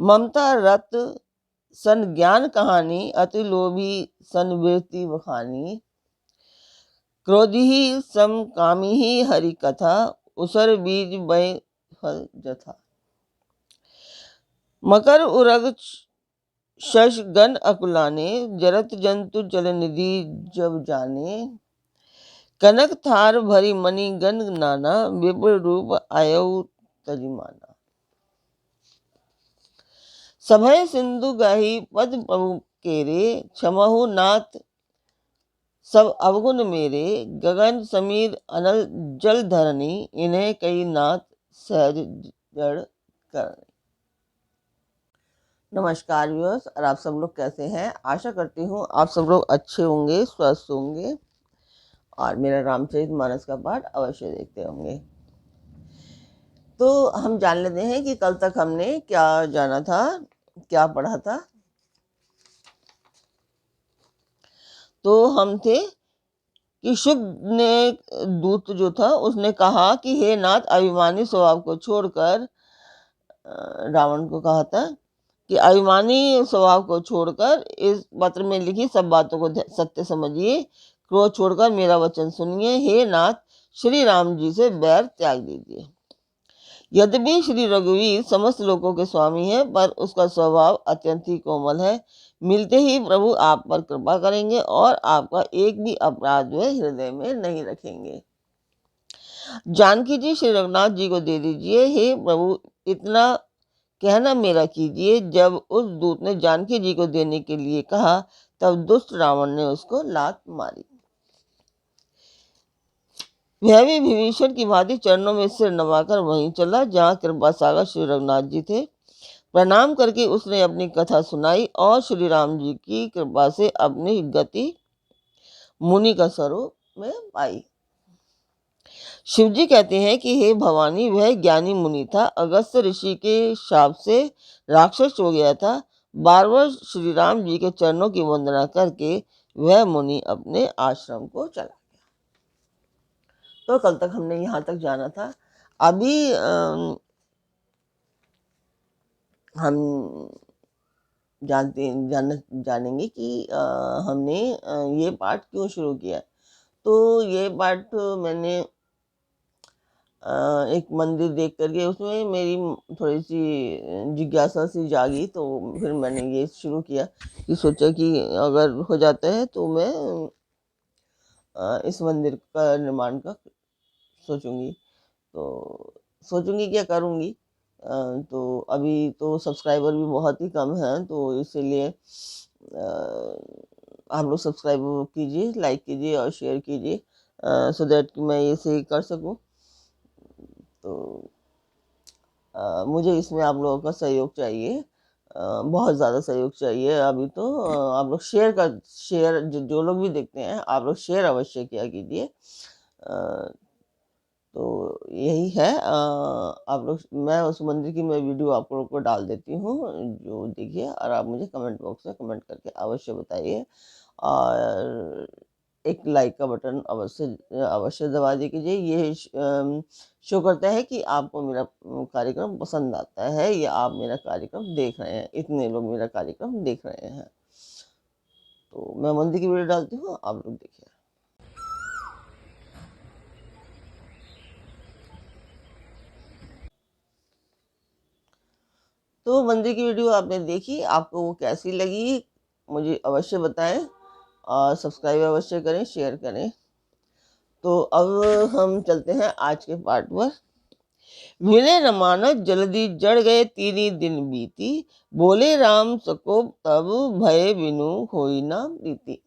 ममता रत सन ज्ञान कहानी, अति लोभी सन वीरति बखानी। क्रोधी ही सम कामी ही हरि कथा, उसर बीज बय फल जथा। मकर उरग शश गण अकुलाने, जरत जंतु जल निधि जब जाने। कनक थार भरी मणि गण नाना, विपुल रूप आयु तजिमाना। सभय सिंधु गाही पद प्रभु केरे, क्षमहु नाथ सब अवगुण मेरे। गगन समीर अनल जल धरनी, इन्हें कई नाथ सहज जड़ करनी। नमस्कार व्यूअर्स, और आप सब लोग कैसे हैं? आशा करती हूँ आप सब लोग अच्छे होंगे, स्वस्थ होंगे और मेरा रामचरितमानस का पाठ अवश्य देखते होंगे। तो हम जान लेते हैं कि कल तक हमने क्या जाना था, क्या पढ़ा था। तो हम थे कि शुभ ने दूत जो था उसने कहा कि हे नाथ, अभिमानी स्वभाव को छोड़कर, रावण को कहा था कि अभिमानी स्वभाव को छोड़कर इस पत्र में लिखी सब बातों को सत्य समझिए, क्रोध छोड़कर मेरा वचन सुनिए। हे नाथ, श्री राम जी से बैर त्याग दीजिए। यद्यपि श्री रघुवीर समस्त लोगों के स्वामी है, पर उसका स्वभाव अत्यंत ही कोमल है। मिलते ही प्रभु आप पर कृपा करेंगे और आपका एक भी अपराध वे हृदय में नहीं रखेंगे। जानकी जी श्री रघुनाथ जी को दे दीजिए। हे प्रभु, इतना कहना मेरा कीजिए। जब उस दूत ने जानकी जी को देने के लिए कहा, तब दुष्ट रावण ने उसको लात मारी। वह भी विभीषण की भांति चरणों में सिर नवाकर वहीं चला जहाँ कृपा सागर श्री रघुनाथ जी थे। प्रणाम करके उसने अपनी कथा सुनाई और श्री राम जी की कृपा से अपनी गति मुनि का स्वरूप में पाई। शिवजी कहते हैं कि हे भवानी, वह ज्ञानी मुनि था, अगस्त ऋषि के शाप से राक्षस हो गया था। बार बार श्री राम जी के चरणों की वंदना करके वह मुनि अपने आश्रम को चला गया। तो कल तक हमने यहाँ तक जाना था। अभी हम जानेंगे कि हमने ये पाठ क्यों शुरू किया। तो ये पाठ मैंने एक मंदिर देख करके उसमें मेरी थोड़ी सी जिज्ञासा सी जागी, तो फिर मैंने ये शुरू किया कि सोचा कि अगर हो जाता है तो मैं इस मंदिर का निर्माण का सोचूंगी। तो सोचूंगी क्या करूंगी। तो अभी तो सब्सक्राइबर भी बहुत ही कम हैं, तो इसीलिए आप लोग सब्सक्राइब कीजिए, लाइक कीजिए और शेयर कीजिए, सो दैट कि मैं इसे कर सकूं। तो मुझे इसमें आप लोगों का सहयोग चाहिए, बहुत ज़्यादा सहयोग चाहिए। अभी तो आप लोग शेयर जो लोग भी देखते हैं, आप लोग शेयर अवश्य किया कीजिए। तो यही है। आप लोग, मैं उस मंदिर की मैं वीडियो आप लोगों को डाल देती हूँ, जो देखिए, और आप मुझे कमेंट बॉक्स में कमेंट करके अवश्य बताइए और एक लाइक का बटन अवश्य अवश्य दबा दीजिए। ये शो करता है कि आपको मेरा कार्यक्रम पसंद आता है या आप मेरा कार्यक्रम देख रहे हैं। इतने लोग मेरा कार्यक्रम देख रहे हैं। तो मैं मंदिर की वीडियो डालती हूँ, आप लोग देखिए। तो मंदिर की वीडियो आपने देखी, आपको वो कैसी लगी मुझे अवश्य बताएं और सब्सक्राइब अवश्य करें, शेयर करें। तो अब हम चलते हैं आज के पार्ट पर। विनय न मानस जल्दी जड़ गए, 3 दिन बीती। बोले राम सको तब, भय बिनु होई ना प्रीति।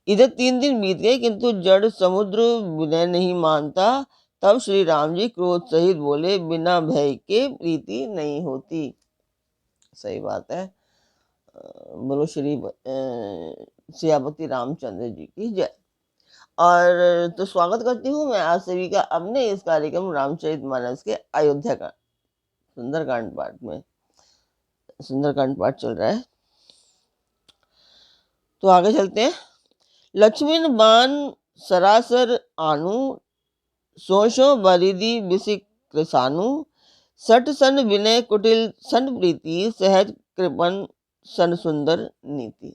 इधर 3 दिन बीत गए किंतु जड़ समुद्र विनय नहीं मानता। तब श्री राम जी क्रोध सहित बोले, बिना भय के प्रीति नहीं होती। सही बात है। बोलो श्री सियापति रामचंद्र जी की जय। और तो स्वागत करती हूँ मैं आप सभी का अपने इस कार्यक्रम रामचरितमानस के अयोध्या का सुंदरकांड पाठ में। सुंदरकांड पाठ चल रहा है, तो आगे चलते हैं। लक्ष्मण बाण सरासर आनु, सोशो बरिदी बिसिक कृसानु। सठ सन विनय कुटिल सन प्रीति, सहज कृपण सन सुंदर नीति।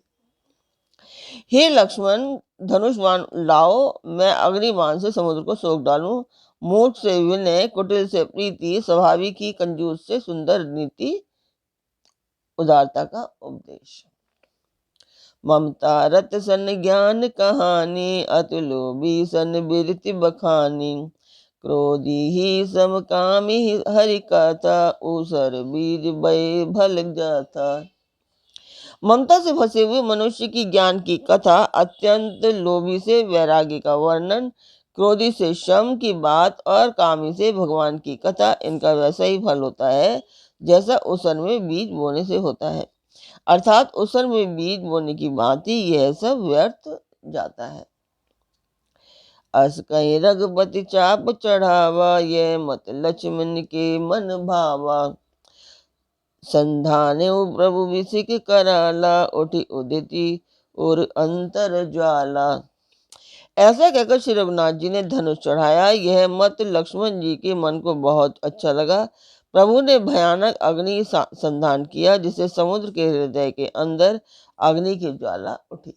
हे लक्ष्मण, धनुष बाण लाओ, मैं अग्नि बाण से समुद्र को सोख डालूं। मूर्ख से विनय, कुटिल से प्रीति, स्वाभाविक ही कंजूस से सुंदर नीति, उदारता का उपदेश। ममता रत सन ज्ञान कहानी, अतुलोभी सन बिरति बखानी। क्रोधी ही समकामी हरि कथा, ऊसर बीज बय भल जाथा। ममता से फंसे हुए मनुष्य की ज्ञान की कथा, अत्यंत लोभी से वैराग्य का वर्णन, क्रोधी से शम की बात और कामी से भगवान की कथा, इनका वैसा ही फल होता है जैसा उसर में बीज बोने से होता है। अर्थात उसर में बीज बोने की भांति यह सब व्यर्थ जाता है। अस कहीं रघुपति चाप चढ़ावा, यह मत लक्ष्मण के मन भावा। संधाने प्रभु विसिक कराला, उठी उदिति और अंतर ज्वाला। ऐसा कहकर श्री रघुनाथ जी ने धनुष चढ़ाया। यह मत लक्ष्मण जी के मन को बहुत अच्छा लगा। प्रभु ने भयानक अग्नि संधान किया, जिससे समुद्र के हृदय के अंदर अग्नि की ज्वाला उठी।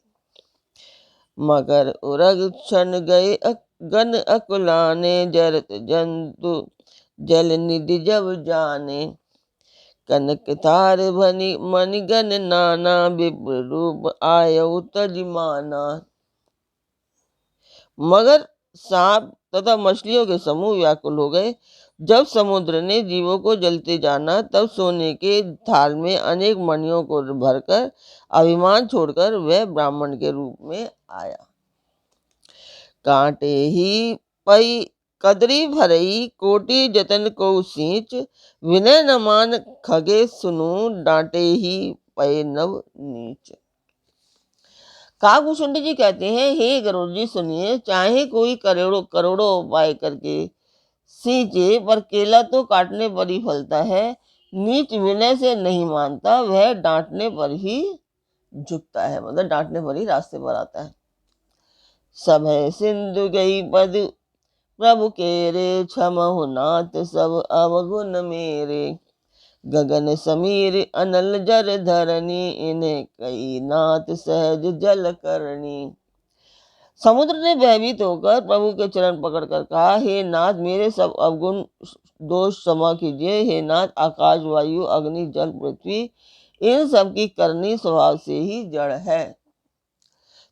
मगर उरग क्षण गए गन अकुलाने, जरत जंतु जल निधि जब जाने। कनक तार भनी मणिगन नाना, विप्र रूप आयु तजिमाना। मगर सांप तथा मछलियों के समूह व्याकुल हो गए। जब समुद्र ने जीवों को जलते जाना, तब सोने के थाल में अनेक मणियों को भरकर अभिमान छोड़कर वह ब्राह्मण के रूप में आया। कांटे ही पई कदरी भरई, कोटि जतन को सींच। विनय न मान खगे सुनु, डांटे ही पय नव नीच। काकभूषुंड जी कहते हैं, हे गरुड़ जी सुनिए, चाहे कोई करोड़ों करोड़ों उपाय करके सींचे, पर केला तो काटने पर ही फलता है। नीच विनय से नहीं मानता, वह डांटने पर ही झुकता है, मतलब डांटने पर ही रास्ते पर आता है। सब है सिंधु गई पद प्रभु केरे, क्षमहु नाथ सब अवगुण मेरे। गगन समीर अनल जर धरनी, इन्हें कई नाथ सहज जल करनी। समुद्र ने भयभीत होकर प्रभु के चरण पकड़कर कहा, हे नाथ, मेरे सब अवगुण दोष क्षमा कीजिए। हे नाथ, आकाश वायु अग्नि जल पृथ्वी इन सब की करनी स्वभाव से ही जड़ है।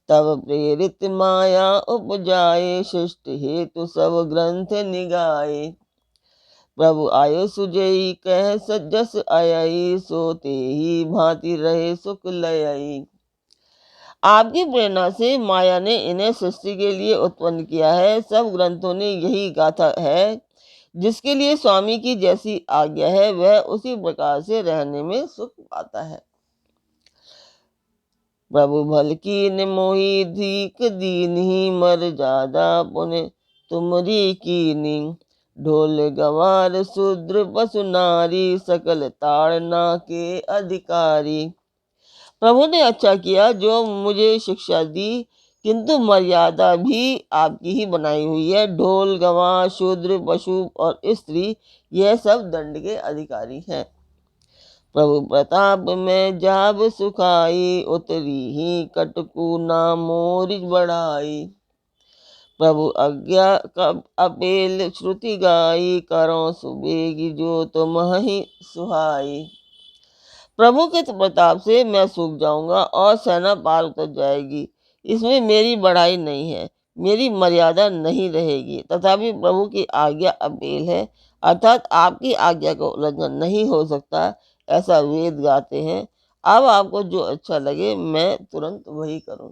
तब प्रेरित माया उपजाए, शिष्ट हेतु सब ग्रंथ निगाए। प्रभु आयो सुजई कह सजस आयई, सोते ही भांति रहे सुख लयई। आपकी प्रेरणा से माया ने इन्हें सृष्टि के लिए उत्पन्न किया है। सब ग्रंथों ने यही गाथा है। जिसके लिए स्वामी की जैसी आज्ञा है, वह उसी प्रकार से रहने में सुख पाता है। प्रभु भल कीन मोहि धीक दीन्ही, मर जादा पुण्य तुमरी कीनी। ढोल गवार शूद्र पशु नारी, सकल ताड़ना के अधिकारी। प्रभु ने अच्छा किया जो मुझे शिक्षा दी, किंतु मर्यादा भी आपकी ही बनाई हुई है। ढोल गवार शूद्र पशु और स्त्री, यह सब दंड के अधिकारी हैं। प्रभु प्रताप में जाब सुखाई, उतरी ही कटकु ना मोरिच बढ़ाई। प्रभु आज्ञा अपेल श्रुति गाई, करो सुबेगी जो तुम ही सुहाई। प्रभु के प्रताप से मैं सूख जाऊंगा और सेना पार उतर जाएगी। इसमें मेरी बढ़ाई नहीं है, मेरी मर्यादा नहीं रहेगी। तथापि प्रभु की आज्ञा अपेल है, अर्थात आपकी आज्ञा का उल्लंघन नहीं हो सकता, ऐसा वेद गाते हैं। अब आपको जो अच्छा लगे मैं तुरंत वही करूं।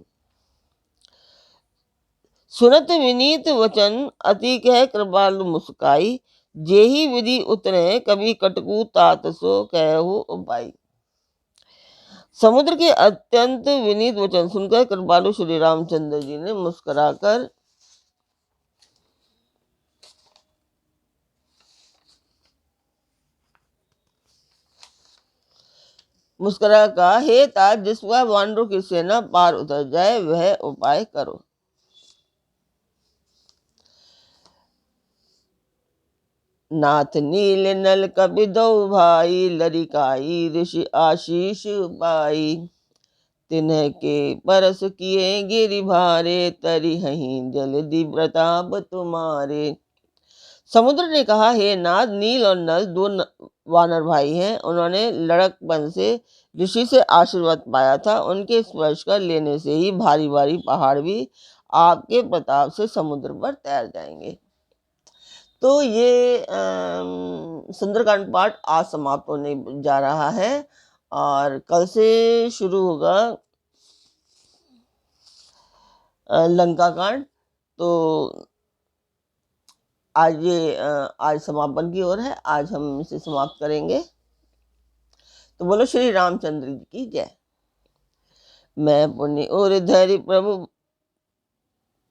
सुनत विनीत वचन, अति कह कृपालु मुस्काई। जेहि विधि उतरे, कभी कटकू तात सो कहु उपाई। समुद्र के अत्यंत विनीत वचन सुनकर कृपालु श्री रामचंद्र जी ने मुस्कुरा कहा, हे तात, जिस पर वानरों की सेना पार उतर जाए वह उपाय करो। नाथ नील नल कपि दो भाई, लरिकाई ऋषि आशीष पाई। तिन्ह के परस किए गिरि भारे, तरि हहीं जलधि प्रताप तुम्हारे। समुद्र ने कहा, हे नाथ, नील और नल दो वानर भाई हैं। उन्होंने लड़कपन से ऋषि से आशीर्वाद पाया था। उनके स्पर्श कर लेने से ही भारी भारी पहाड़ भी आपके प्रताप से समुद्र पर तैर जाएंगे। तो ये सुंदरकांड पाठ आज समाप्त होने जा रहा है और कल से शुरू होगा लंका कांड। तो आज ये आज समापन की ओर है। आज हम इसे समाप्त करेंगे। तो बोलो श्री रामचंद्र जी की जय। मैं पुण्य और धरि प्रभु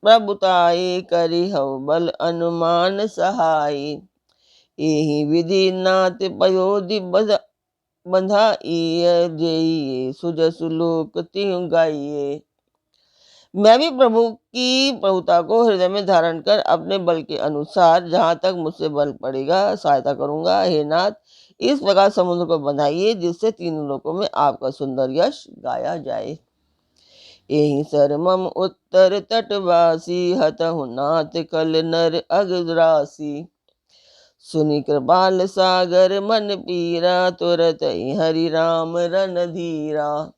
प्रभुताई, करी हव बल अनुमान सहाय। एहि विधि नाथ पयोधि बंधाइए, जेइए सुजसु लोक तिहुँ गाइए। मैं भी प्रभु की प्रभुता को हृदय में धारण कर अपने बल के अनुसार जहां तक मुझसे बल पड़ेगा सहायता करूंगा। हे नाथ, इस प्रकार समुद्र को बंधाइए जिससे तीनों लोकों में आपका सुंदर यश गाया जाए। यही सर मम उत्तर तटवासी, हतहु नाथ कल नर अगरासी। सुनि कृपाल सागर मन पीरा, तुरत ही हरि राम रणधीरा।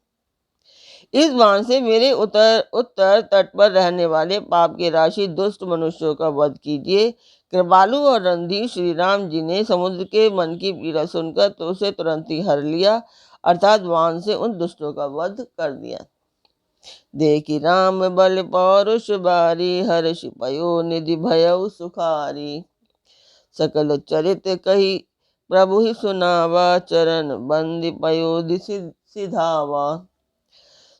इस बाण से मेरे उत्तर तट पर रहने वाले पाप के राशि दुष्ट मनुष्यों का वध कीजिए। कृपालु और रणधीर श्री राम जी ने समुद्र के मन की पीड़ा सुनकर तो उसे तुरंत ही हर लिया, अर्थात बाण से उन दुष्टों का वध कर दिया। देखी राम बल पौरुष बारी, हर्ष पयो निधि भयउ सुखारी। सकल चरित कही प्रभु ही सुनावा, चरण बंदी पयोधि सिधावा।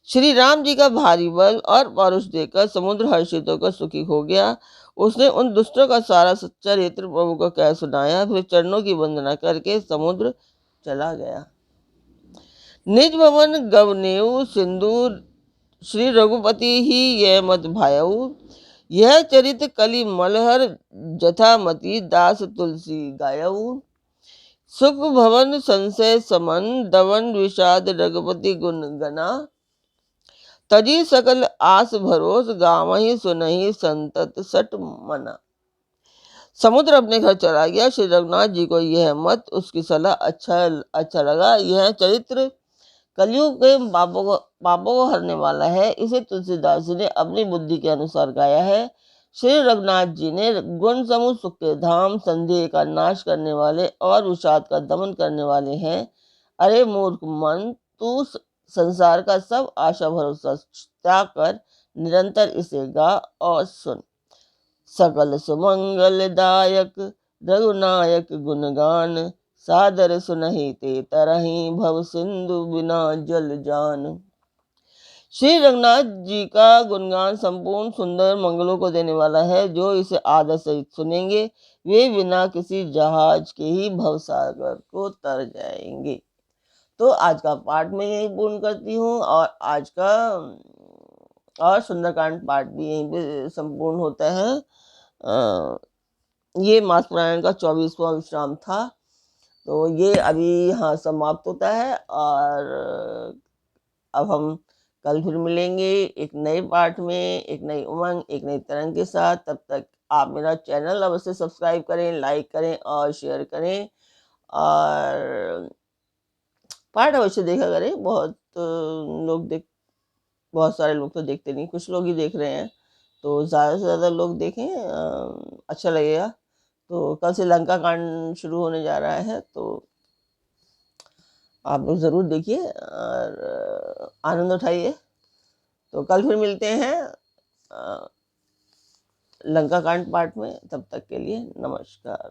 श्री राम जी का भारी बल और पौरुष देखकर समुद्र हर्षित होकर सुखी हो गया। उसने उन दुष्टों का सारा चरित्र प्रभु को कह सुनाया, फिर चरणों की वंदना करके समुद्र चला गया। निज भवन गवनेऊ सिंदूर, श्री रघुपति ही यह मत भायऊ। यह चरित कलि मलहर, जथामति दास तुलसी गायऊ। सुख भवन संशय समन, दवन विषाद रघुपति गुण गना। तजी सकल आस भरोस, गावहि सुनहि संतत सट मना। समुद्र अपने घर चला गया। श्री रघुनाथ जी को यह मत, उसकी सलाह अच्छा लगा। यह चरित्र कलयुग के पापों को हरने वाला है। इसे तुलसीदास जी ने अपनी बुद्धि के अनुसार गाया है। श्री रघुनाथ जी ने गुण समूह सुख के धाम, संदेह का नाश करने वाले और विषाद का दमन करने वाले हैं। अरे मूर्ख मन, तू संसार का सब आशा भरोसा त्याग कर निरंतर इसे गा और सुन। सकल सुमंगल दायक रघुनायक गुणगान, सादर सुनहि ते तरहि भव सिंधु बिना जल जान। श्री रघुनाथ जी का गुणगान संपूर्ण सुंदर मंगलों को देने वाला है। जो इसे आदर सहित सुनेंगे वे बिना किसी जहाज के ही भवसागर को तर जाएंगे। तो आज का पाठ मैं यही पूर्ण करती हूँ और आज का और सुंदरकांड पाठ भी यहीं पे संपूर्ण होता है। ये मास पुराण का 24वां विश्राम था। तो ये अभी यहाँ समाप्त होता है और अब हम कल फिर मिलेंगे एक नए पाठ में, एक नई उमंग, एक नई तरंग के साथ। तब तक आप मेरा चैनल अवश्य सब्सक्राइब करें, लाइक करें और शेयर करें और पाठ अवश्य देखा करें। बहुत सारे लोग तो देखते नहीं, कुछ लोग ही देख रहे हैं। तो ज़्यादा से ज़्यादा लोग देखें, अच्छा लगेगा। तो कल से लंका कांड शुरू होने जा रहा है, तो आप लोग ज़रूर देखिए और आनंद उठाइए। तो कल फिर मिलते हैं लंका कांड पाठ में। तब तक के लिए नमस्कार।